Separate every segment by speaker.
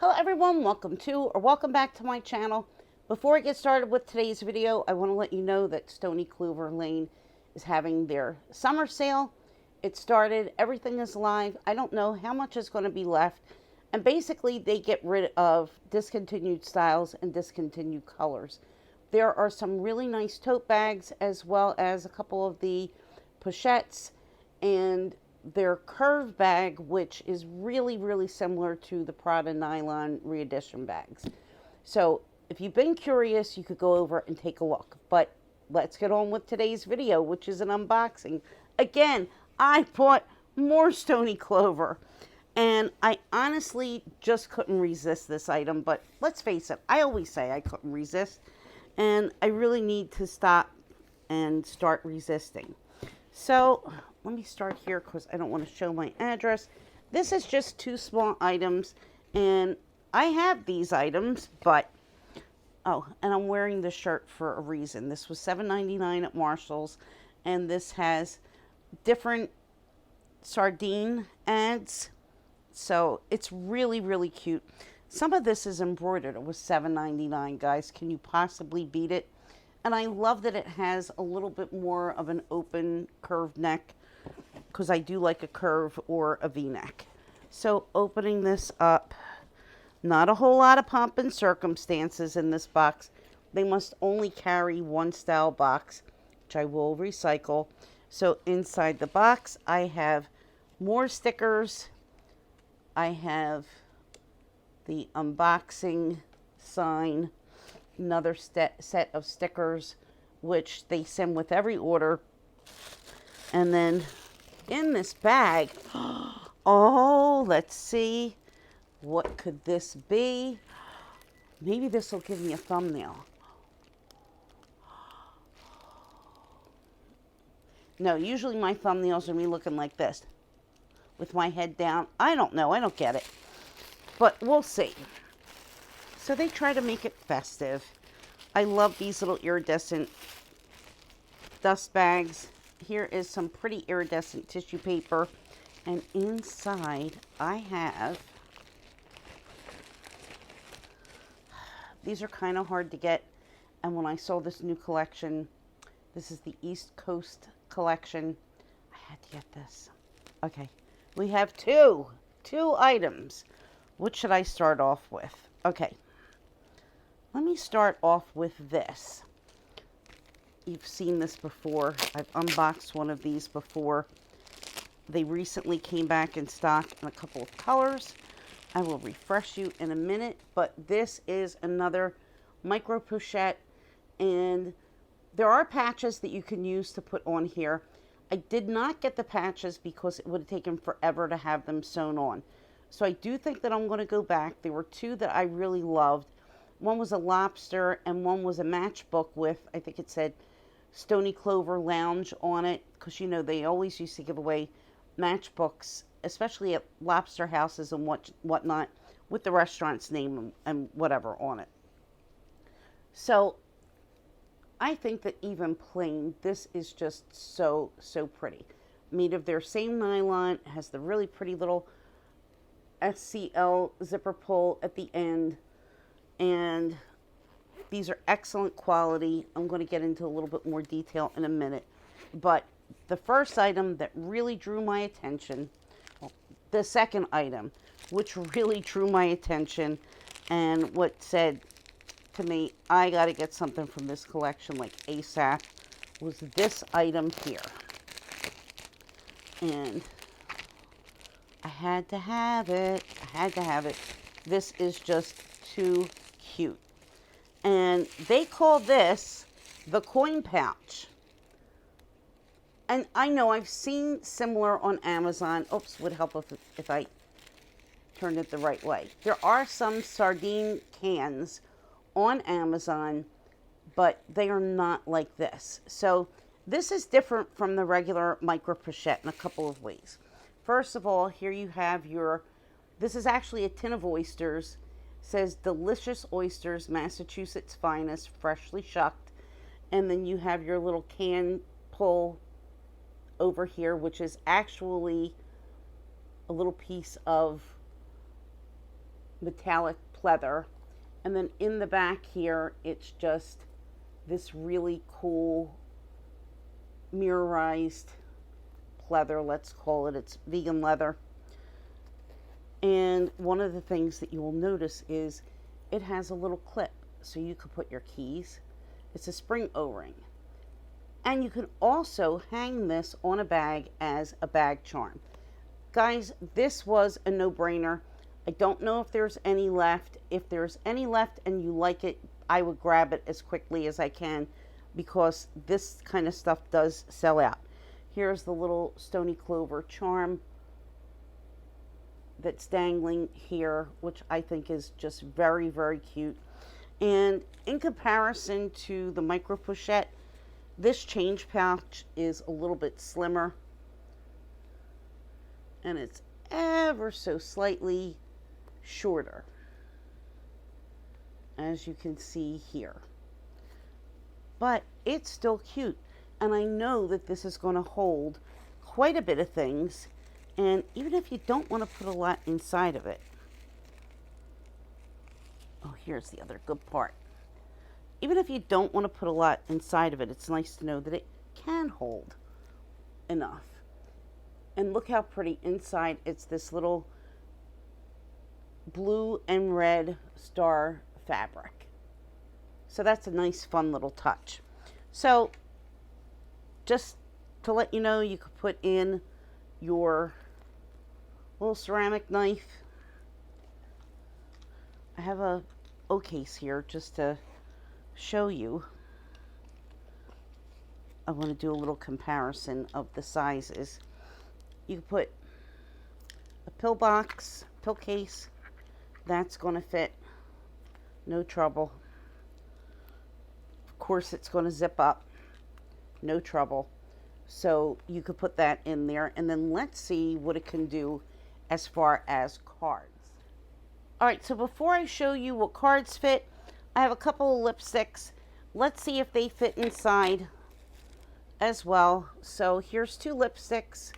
Speaker 1: Hello everyone, welcome back to my channel. Before I get started with today's video, I want to let you know that Stoney Clover Lane is having their summer sale. It started, everything is live. I don't know how much is going to be left. And basically they get rid of discontinued styles and discontinued colors. There are some really nice tote bags as well as a couple of the pochettes and their curve bag, which is really similar to the Prada nylon re-edition bags. So if you've been curious, you could go over and take a look. But let's get on with today's video, which is an unboxing. Again, I bought more Stoney Clover, and I honestly just couldn't resist this item. But let's face it, I always say I couldn't resist, and I really need to stop and start resisting. So let me start here because I don't want to show my address. This is just two small items, and I have these items, but oh, and I'm wearing this shirt for a reason. This was $7.99 at Marshall's, and this has different sardine ads, so it's really cute. Some of this is embroidered. It was $7.99, guys. Can you possibly beat it? And I love that it has a little bit more of an open curved neck, because I do like a curve or a V-neck. So opening this up, not a whole lot of pomp and circumstances in this box. They must only carry one style box, which I will recycle. So inside the box, I have more stickers. I have the unboxing sign, another set of stickers, which they send with every order. And then in this bag, oh, let's see, what could this be? Maybe this will give me a thumbnail. No, usually my thumbnails are me looking like this, with my head down. I don't know, I don't get it, but we'll see. So they try to make it festive. I love these little iridescent dust bags. Here is some pretty iridescent tissue paper. And inside I have, these are kind of hard to get. And when I saw this new collection, this is the East Coast collection, I had to get this. Okay, we have two items. What should I start off with? Okay. Let me start off with this. You've seen this before. I've unboxed one of these before. They recently came back in stock in a couple of colors. I will refresh you in a minute, but this is another micro pochette, and there are patches that you can use to put on here. I did not get the patches because it would have taken forever to have them sewn on. So I do think that I'm going to go back. There were two that I really loved. One was a lobster and one was a matchbook with, I think it said Stoney Clover Lounge on it, because you know they always used to give away matchbooks, especially at lobster houses and whatnot, with the restaurant's name and whatever on it. So I think that even plain, this is just so pretty. Made of their same nylon, has the really pretty little SCL zipper pull at the end. And these are excellent quality. I'm going to get into a little bit more detail in a minute. But the first item that really drew my attention, well, the second item, which really drew my attention and what said to me, I got to get something from this collection like ASAP, was this item here. And I had to have it. I had to have it. This is just too cute. And they call this the coin pouch. And I know I've seen similar on Amazon. Oops, would help if I turned it the right way. There are some sardine cans on Amazon, but they are not like this. So this is different from the regular micro pochette in a couple of ways. First of all, here you have this is actually a tin of oysters. Says delicious oysters, Massachusetts finest, freshly shucked. And then you have your little can pull over here, which is actually a little piece of metallic pleather. And then in the back here, it's just this really cool mirrorized pleather, let's call it. It's vegan leather. And one of the things that you will notice is it has a little clip so you could put your keys. It's a spring O-ring. And you can also hang this on a bag as a bag charm. Guys, this was a no-brainer. I don't know if there's any left. If there's any left and you like it, I would grab it as quickly as I can because this kind of stuff does sell out. Here's the little Stoney Clover charm that's dangling here, which I think is just very, very cute. And in comparison to the micro pochette, this change pouch is a little bit slimmer. And it's ever so slightly shorter, as you can see here. But it's still cute. And I know that this is going to hold quite a bit of things. And even if you don't want to put a lot inside of it. Oh, here's the other good part. Even if you don't want to put a lot inside of it, it's nice to know that it can hold enough. And look how pretty inside. It's this little blue and red star fabric. So that's a nice, fun little touch. So just to let you know, you could put in your little ceramic knife. I have a O-case here just to show you. I want to do a little comparison of the sizes. You can put a pill box, pill case. That's going to fit. No trouble. Of course, it's going to zip up. No trouble. So you could put that in there. And then let's see what it can do as far as cards. All right, so before I show you what cards fit, I have a couple of lipsticks. Let's see if they fit inside as well. So here's two lipsticks.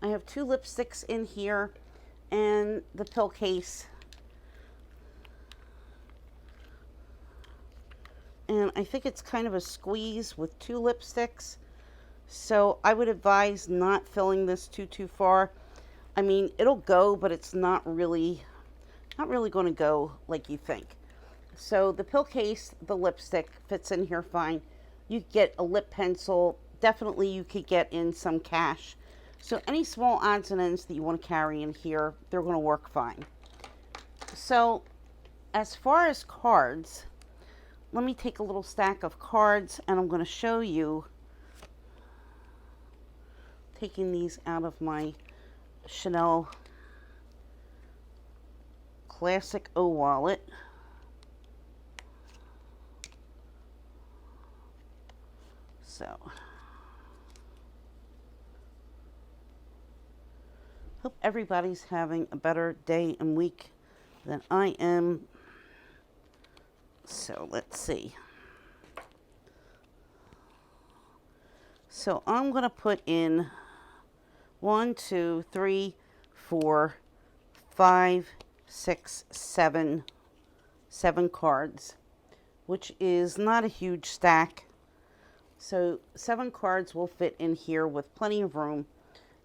Speaker 1: I have two lipsticks in here and the pill case. And I think it's kind of a squeeze with two lipsticks. So I would advise not filling this too far. I mean, it'll go, but it's not really going to go like you think. So the pill case, the lipstick fits in here fine. You get a lip pencil. Definitely you could get in some cash. So any small odds and ends that you want to carry in here, they're going to work fine. So as far as cards, let me take a little stack of cards and I'm going to show you, taking these out of my Chanel Classic O wallet. So, hope everybody's having a better day and week than I am. So, let's see. So, I'm going to put in 1, 2, 3, 4, 5, 6, 7 cards, which is not a huge stack. So 7 cards will fit in here with plenty of room.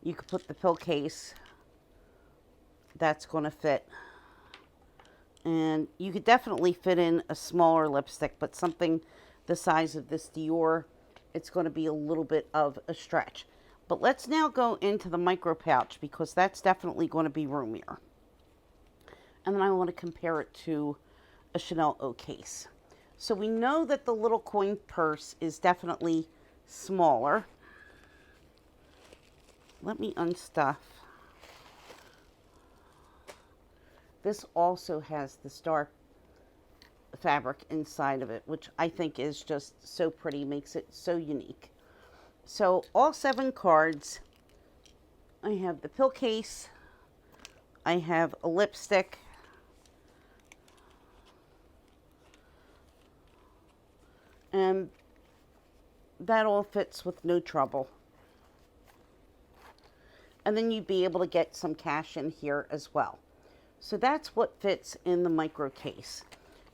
Speaker 1: You could put the pill case. That's going to fit. And you could definitely fit in a smaller lipstick, but something the size of this Dior, it's going to be a little bit of a stretch. But let's now go into the micro pouch because that's definitely going to be roomier. And then I want to compare it to a Chanel O case. So we know that the little coin purse is definitely smaller. Let me unstuff. This also has the star fabric inside of it, which I think is just so pretty, makes it so unique. So all 7 cards, I have the pill case, I have a lipstick, and that all fits with no trouble. And then you'd be able to get some cash in here as well. So that's what fits in the micro case.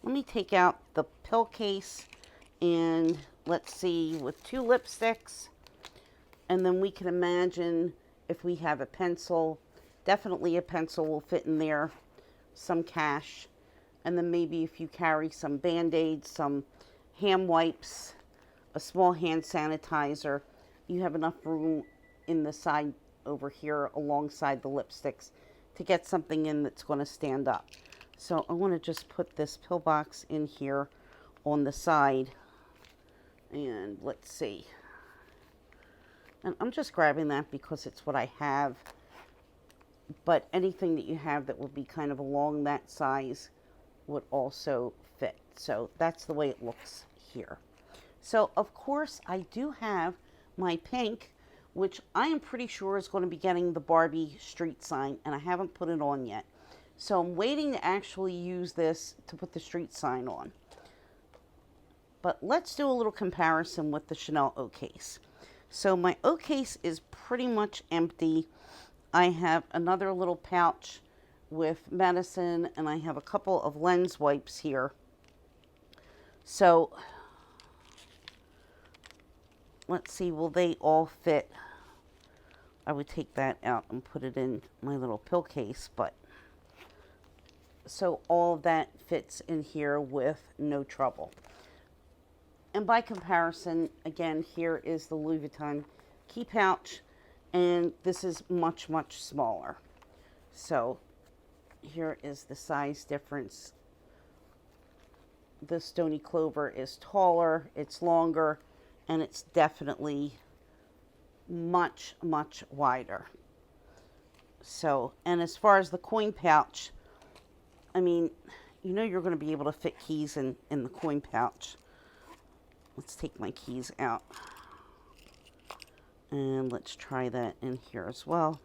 Speaker 1: Let me take out the pill case, and let's see, with 2 lipsticks, and then we can imagine if we have a pencil, definitely a pencil will fit in there, some cash, and then maybe if you carry some Band-Aids, some hand wipes, a small hand sanitizer, you have enough room in the side over here alongside the lipsticks to get something in that's going to stand up. So I want to just put this pill box in here on the side, and let's see. And I'm just grabbing that because it's what I have, but anything that you have that would be kind of along that size would also fit. So that's the way it looks here. So of course I do have my pink, which I am pretty sure is going to be getting the Barbie street sign, and I haven't put it on yet. So I'm waiting to actually use this to put the street sign on. But let's do a little comparison with the Chanel O case. So my O case is pretty much empty. I have another little pouch with medicine, and I have a couple of lens wipes here. So let's see, will they all fit? I would take that out and put it in my little pill case, but so all of that fits in here with no trouble. And by comparison, again, here is the Louis Vuitton key pouch, and this is much, much smaller. So here is the size difference. The Stoney Clover is taller, it's longer, and it's definitely much, much wider. So, and as far as the coin pouch, I mean, you know you're going to be able to fit keys in the coin pouch. Let's take my keys out. And let's try that in here as well.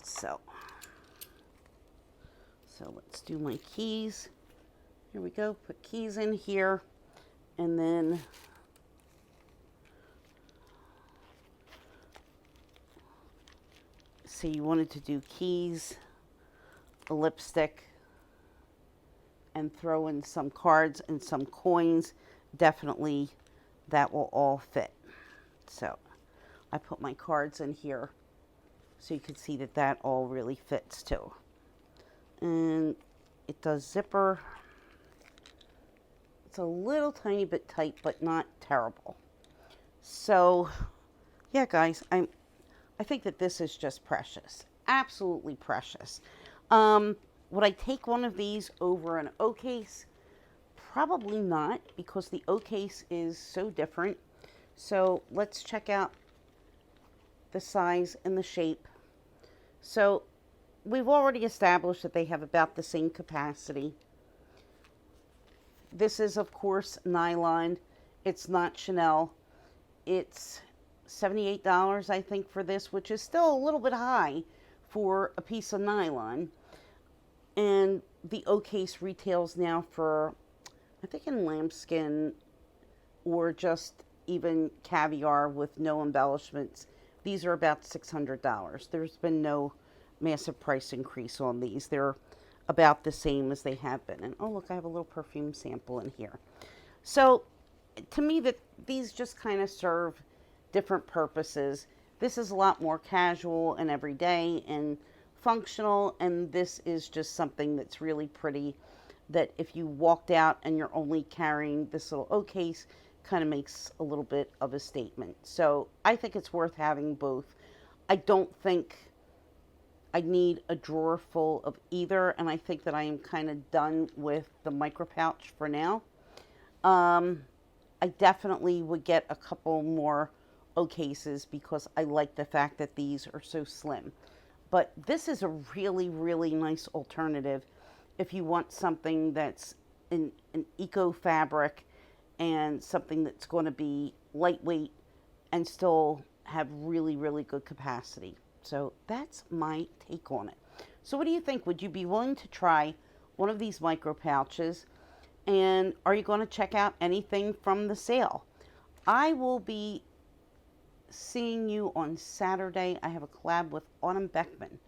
Speaker 1: So let's do my keys. Here we go, put keys in here, and then so you wanted to do keys, a lipstick, and throw in some cards and some coins. Definitely that will all fit. So I put my cards in here so you can see that that all really fits too. And it does zipper. It's a little tiny bit tight, but not terrible. So yeah, guys, I think that this is just precious. Absolutely precious. Would I take one of these over an O case? Probably not, because the O case is so different. So let's check out the size and the shape. So we've already established that they have about the same capacity. This is, of course, nylon. It's not Chanel. It's $78, I think, for this, which is still a little bit high for a piece of nylon. And the O case retails now for, I think, in lambskin or just even caviar with no embellishments, these are about $600. There's been no massive price increase on these. They're about the same as they have been. And oh, look, I have a little perfume sample in here. So to me, that these just kind of serve different purposes. This is a lot more casual and everyday and functional, and this is just something that's really pretty, that if you walked out and you're only carrying this little O case, kind of makes a little bit of a statement. So I think it's worth having both. I don't think I need a drawer full of either, and I think that I am kind of done with the micro pouch for now. I definitely would get a couple more O cases because I like the fact that these are so slim. But this is a really, really nice alternative if you want something that's an eco fabric and something that's going to be lightweight and still have really, really good capacity. So that's my take on it. So what do you think? Would you be willing to try one of these micro pouches? And are you going to check out anything from the sale? I will be seeing you on Saturday. I have a collab with Autumn Beckman,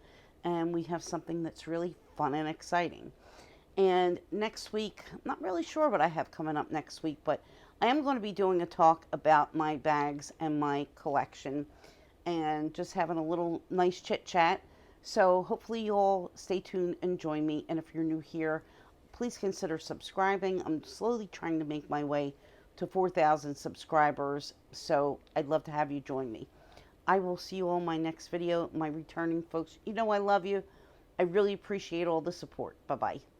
Speaker 1: and we have something that's really fun and exciting. And next week, I'm not really sure what I have coming up next week, but I am going to be doing a talk about my bags and my collection and just having a little nice chit chat. So hopefully you all stay tuned and join me. And if you're new here, please consider subscribing. I'm slowly trying to make my way to 4,000 subscribers. So I'd love to have you join me. I will see you all in my next video. My returning folks, you know I love you. I really appreciate all the support. Bye-bye.